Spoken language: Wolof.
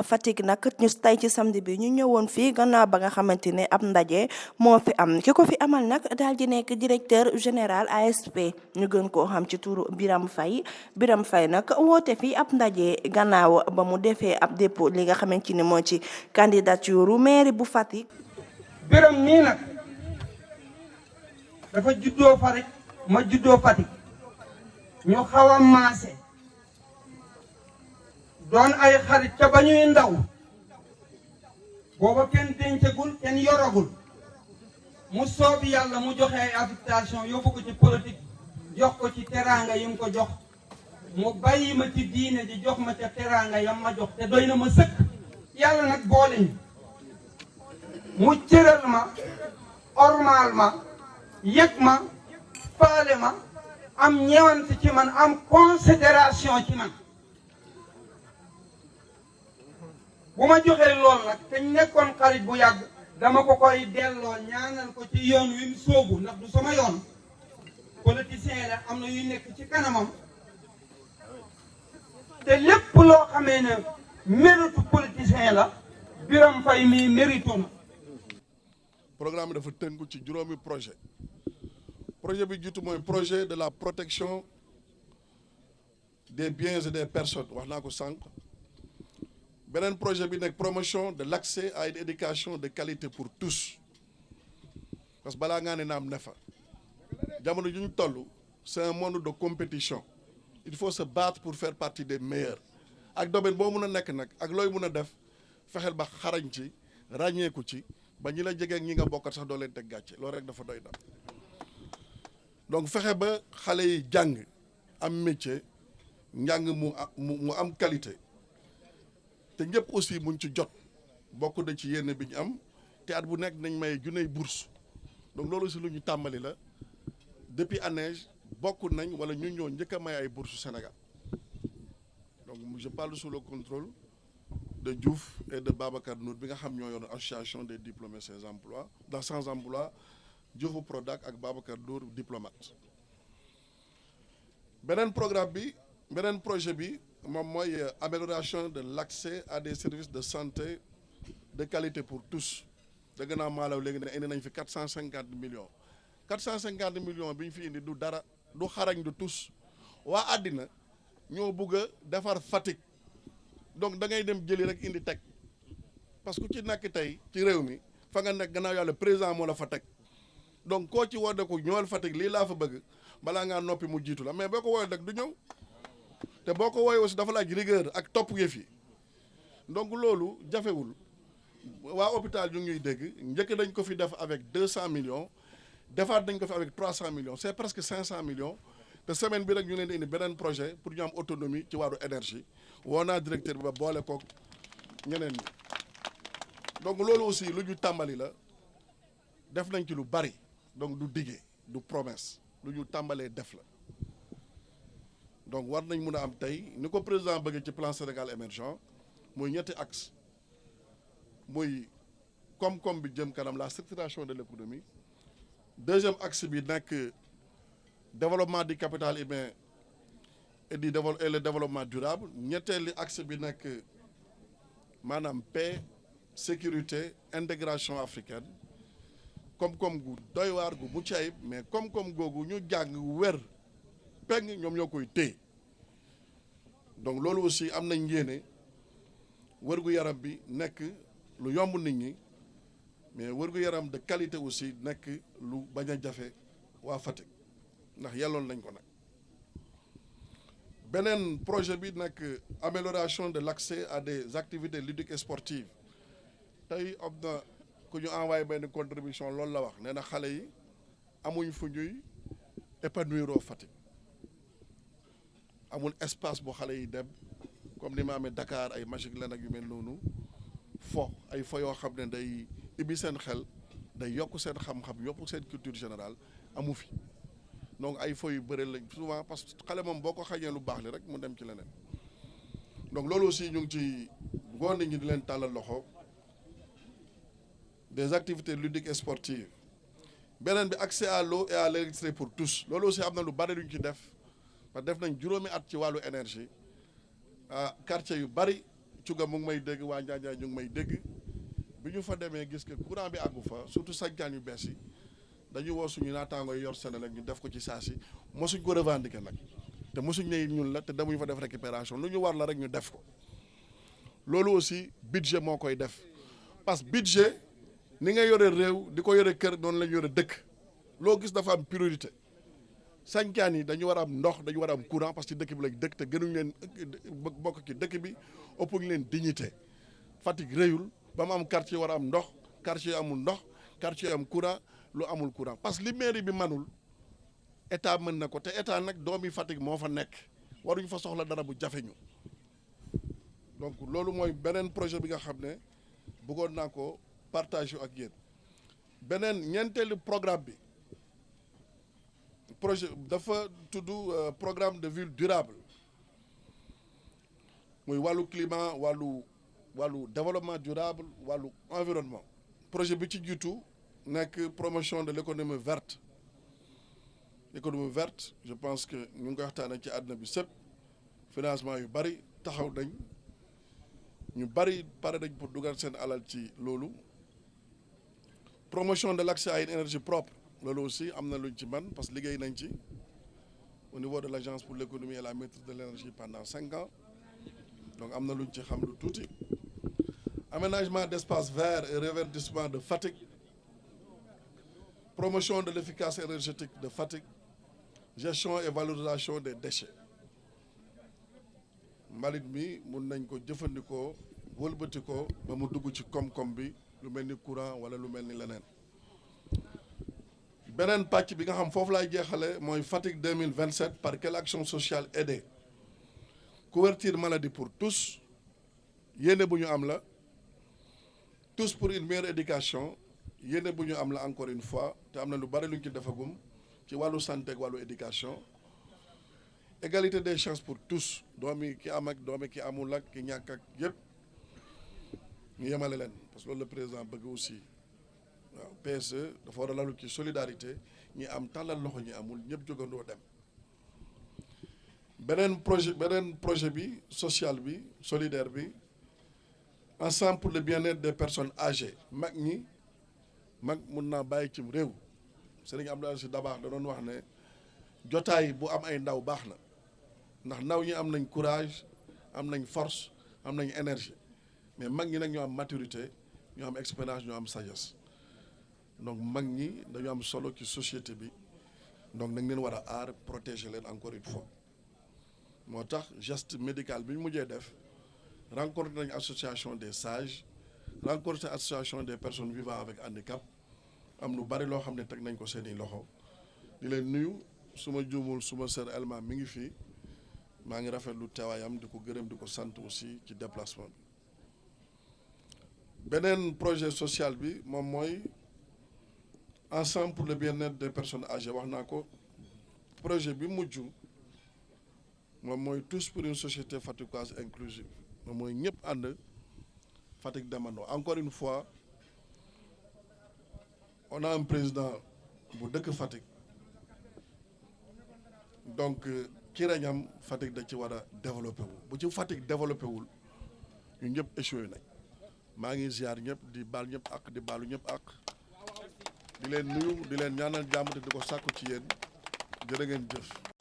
Fatick nag ñu tey ci samedi bi ñu ñëwoon fii gannaaw ba nga xamante ne ab ndaje moo fi am ki ko fi amal nag daal di nekk directeur général ASP ñu gën koo xam ci turu Birame Faye nag woote fii ab ndaje gannaaw ba mu defee ab dépôt li nga xamante ne moo ci candidature mairie bu Fatick. Birame nii nag dafa juddoo Fatick ma juddoo Fatick ñu xaw a maase doon ay xarit ca ba ñuy ndaw booba kenn dencagul kenn yoragul mu soobi yàlla mu joxe ay affectation yóbbu ko ci politique jox ko ci teraanga yi mu ko jox mu bàyyi ma ci diine ji jox ma ca teraanga yam ma jox te doy na ma sëkk yàlla nag boole ñu mu cëral ma ormaal ma yëg ma faale ma am ñewante ci man am considération ci man bu ma joxee lool nag te nekkoon xarit bu yàgg dama ko koy delloo ñaanal ko ci yoon wi mu sóobu ndax du sama yoon politicien la am na yu nekk ci kanamam te lépp loo xamee ne méritu politicien la Birame Faye mii mérito na. programme dafa tënku ci juróomi projet bi jiitu mooy projet de la protection des biens et des personnes wax naa ko sànq. beneen projet bi nekk promotion de l'accès à une éducation de qualité pour tous parce que balaa ngaa ne naam ne fa jamono ju ñu toll c'est un monde de compétition il faut se battre pour faire partie des meilleurs ak domaine boo mun a nekk nag ak looy mun a def fexeel ba xarañ ci ràññeeku ci ba ñi la jege ak ñi nga bokkat sax doo leen teg gàcce loolu rek dafa doy na donc fexe ba xale yi jàng am métier njàng mu am qualité te ñëpp aussi muñ ci jot bokk na ci yenn bi ñu am te at bu nekk nañ may juney bourse donc loolu aussi lu ñu tàmbali la depuis ANEJ bokk nañ wala ñu ñoo njëkk a may ay bourse Sénégal donc je parle sous le contrôle de Diouf et de Babacar Nour bi nga xam ñoo yor association des diplômés sans emploi Diouf Prodac ak Babacar Nour diplomate beneen projet bi moom mooy amélioration de l'accès à des services de santé de qualité pour tous dëgg naa maalaw léegi ne indi nañ fi 450 millions 450 millions bi ñu fi indi du dara du xarañ du tous waa àddina ñoo bëgg a defar Fatick donc da ngay dem jëli rek indi teg parce que ku ci nekk tey ci réew mi fa nga nekk gannaaw yàlla président moo la fa teg donc koo ci woote ko ñëwal Fatick lii laa fa bëgg balaa ngaa noppi mu jiitu la mais boo ko woowee rek du ñëw te boo ko woowee aussi dafa laaj rigueur ak topp yëf yi donc loolu jafewul waa hôpital ñu ngi ñuy dégg njëkk dañ ko fi def avec 200 millions defaat dañ ko fi avec 300 millions c'est presque 500 millions te semaine bi rek ñu leen di indi beneen projet pour ñu am autonomie ci wàllu énergie woo naa directeur bi ba boole koog ñeneen ñi donc loolu aussi lu ñu tàmbali la def nañ ci lu bari donc du diggé du promesse lu ñu tàmbalee def la donc war nañ mun a am tey ni ko président bëgg ci plan Sénégal émergent muy ñetti axe muy koom-koom bi jëm kanam la structuration de l'économie deuxième axe bi nekk développement du capital humain et le développement durable ñetteeli axe bi nekk maanaam paix sécurité intégration africaine koom-koom gu doy waar gu mucc ayib mais koom-koom googu ñu jàng wér peng ñoom ñoo koy téye donc loolu aussi am nañ yéene wërgu-yaram bi nekk lu yomb nit ñi mais wërgu-yaram de qualité aussi nekk lu bañ a jafe waa Fatick ndax yelloon nañ ko nag beneen projet bi nekk amélioration de l'accès à des activités ludiques et sportives tey am na ku ñu envoyé benn contribution loolu la wax nee na xale yi amuñ fu ñuy épanouir au Fatick amul espace bu xale yi dem comme ni ma amee Dakar ay Magic Land ak yu mel noonu ay fo yoo xam ne day ibbi seen xel day yokk seen xam-xam yokk seen culture générale amu fi donc ay fo yu bëri lañ souvent parce que xale moom boo ko xañee lu baax li rek mu dem ci leneen donc loolu aussi ñu ngi ci góor nit ñi di leen tàllal loxo des activités ludiques et sportives beneen bi accès à l'eau et à l'électricité pour tous loolu aussi am na lu bari lu ñu ci def parce que def nañ juróomi at ci wàllu énergie quartier yu bari Cuga mu ngi may dégg waa Njaajaay ñu ngi may dégg bi ñu fa demee gis que courant bi àggu fa surtout sancaan yu bees yi dañu woo suñu naataangoo yor Senelec ñu def ko ci saa si mosuñ ko revendiquer nag te mosuñ ne ñun la te demuñu fa def récupération lu ñu war la rek ñu def ko loolu aussi budget moo koy def parce que budget ni nga yore réew di ko yore kër noonu la ñu yore dëkk loo gis dafa am priorité sancaan yi dañu war a am ndox dañu war a am courant parce que dëkk bi lañ dëkk te gënuñ leen bokk ci dëkk bi ëppuñ leen dignité Fatick réyul ba mu am quartier war a am ndox quartier amul ndox quartier am courant lu amul courant parce que li mairie bi manul état mën na ko te état nag doomi Fatick moo fa nekk waruñ fa soxla dara bu jafe ñu donc loolu mooy beneen projet bi nga xam ne bëggoon naa ko partager ak yéen beneen ñeenteelu programme bi projet dafa tudd programme de ville durable muy wàllu climat wàllu développement durable wàllu environnement projet bi ci jiitu nekk promotion de l'économie verte l'économie verte je pense que ñu ngi koy waxtaanee ci àdduna bi sëpp financement yu bari taxaw nañ ñu bari pare nañ pour dugal seen alal ci loolu promotion de l'accès à une énergie propre loolu aussi am na luñ ci man parce que liggéey nañ ci au niveau de l'agence pour l'économie et la maîtrise de l'énergie pendant 5 ans donc am na luñ ci xam lu tuuti aménagement d'espaces verts et reverdissement de Fatick promotion de l'efficacité énergétique de Fatick gestion et valorisation des déchets mbalit mi mun nañ ko jëfandikoo wëlbati ko ba mu dugg ci koom-koom bi lu mel ni courant wala lu mel ni leneen beneen pàcc bi nga xam foofu laay jeexale mooy Fatick 2027 par quelle action sociale aider couverture maladie pour tous yéene bu ñu am la tous pour une meilleure éducation yéene bu ñu am la encore une fois te am na lu bari lu ñu ci defagum ci wàllu santé ak wàllu éducation égalité des chances pour tous doomi ki am ak doomi ki amul ak ki ñàkk ak yëpp ñu yemale leen parce que loolu le président bëgg aussi waaw PSE dafa war a lalu ci solidarité ñi am tàllal loxo ñi amul ñëpp jógandoo dem beneen projet bi social bi solidaire bi ensemble pour le bien-être des personnes âgées mag mun naa bàyyi cim réew Serigne Abdou Aziz Dabakh da doon wax ne jotaay bu am ay ndaw baax na ndax ndaw ñi am nañ courage am nañ force am nañ énergie mais mag ñi nag ñoo am maturité ñoo am expérience ñoo am sagesse donc mag ñi dañu am solo ci société bi donc nañ leen war a aar protéger leen encore une fois moo tax geste médical bi ñu mujjee def rencontré nañ association des sages rencontré association des personnes vivant avec handicap am lu bari loo xam ne teg nañ ko seeni loxo di leen nuyu suma juumul suma sœur Elma mi ngi fii maa ngi rafetlu teewaayam di ko gërëm di ko sant aussi ci déplacement bi beneen projet social bi moom mooy ensemble pour le bien-être des personnes âgées wax naa ko projet bi mujj moom mooy tous pour une société fatickoise inclusive moom mooy ñëpp ànd Fatick demandoo encore une fois on a un président bu dëkk Fatick donc ci reñam Fatick da ci war a développé wu bu ci Fatick développé wul ñu ñëpp échoué nañ maa ngi ziar ñëpp di baal ñëpp ak di baalu ñëpp ak di leen nuyu di leen ñaanal jàmm te di ko sàkku ci yéen jërë ngeen jëf